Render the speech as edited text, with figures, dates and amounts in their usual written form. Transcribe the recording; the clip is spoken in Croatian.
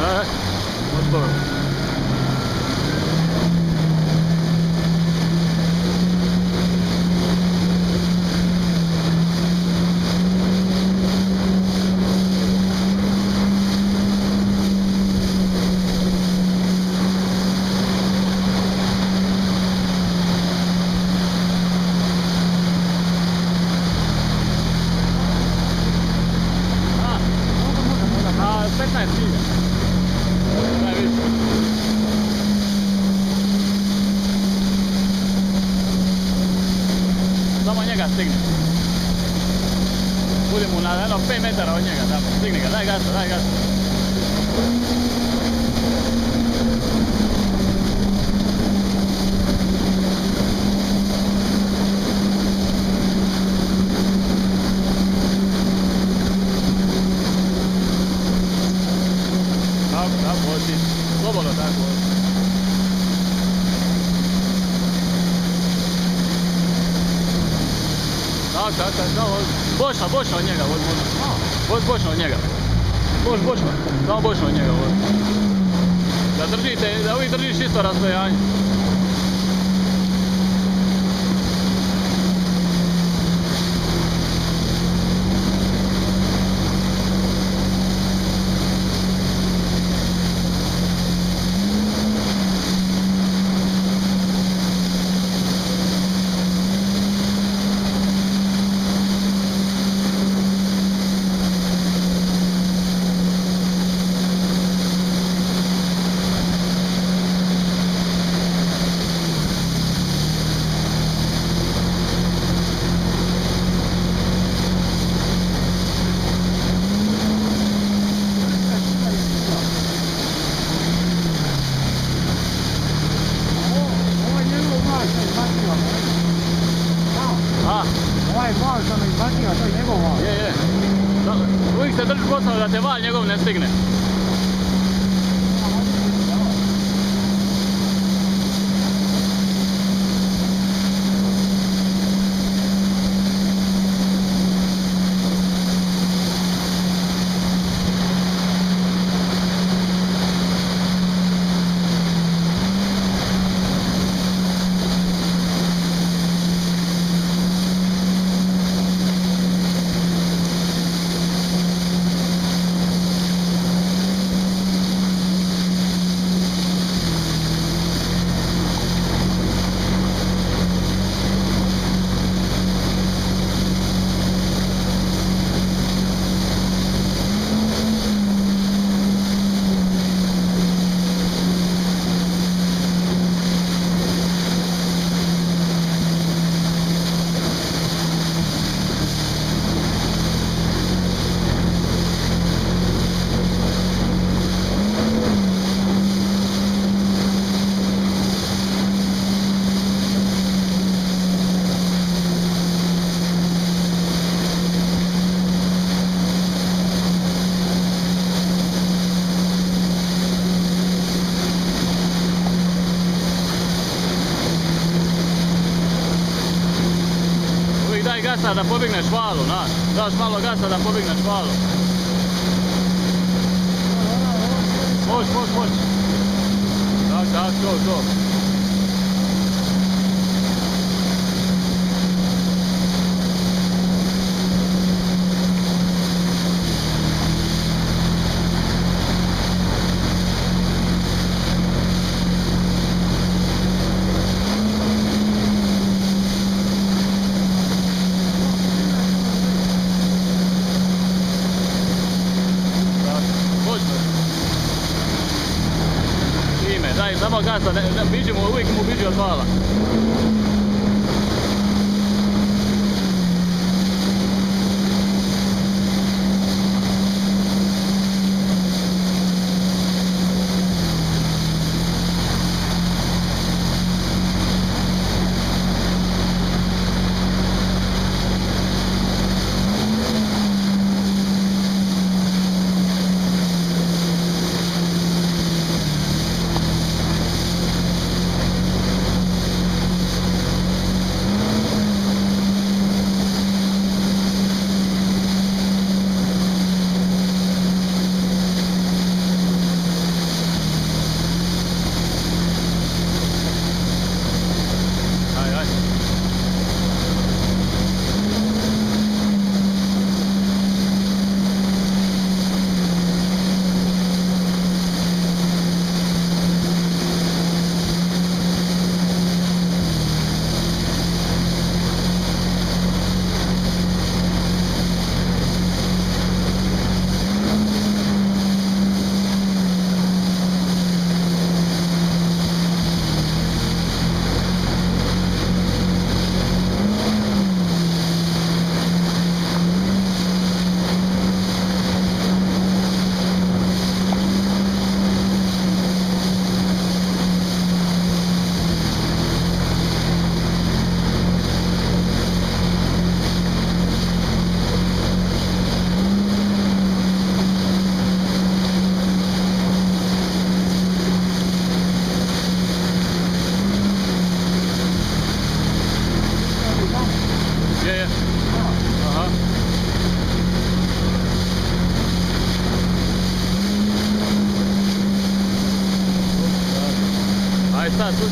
Gotovo. Samo njega stigne. Budi mu na jedno 5 metara od njega, tamo. Stigni ga, daj gasa, daj gasa. Tako, vozi. Slobodno tako vozi. Tako, bočno od njega, vozi bočno od njega. Bočno, samo bočno od njega vozi. Da uvijek držiš isto rastojanje. Ovaj val sam izbacio, to je njegov val. Je. Uvijek se drži posao da te val njegov ne stigne. Daj gasa da pobigneš valu, znaš. Daš malo gasa da pobigneš valu. Moć. Tak, to. Daj, samo gasa, uvijek mu biđi od vala. Sad, slušaj.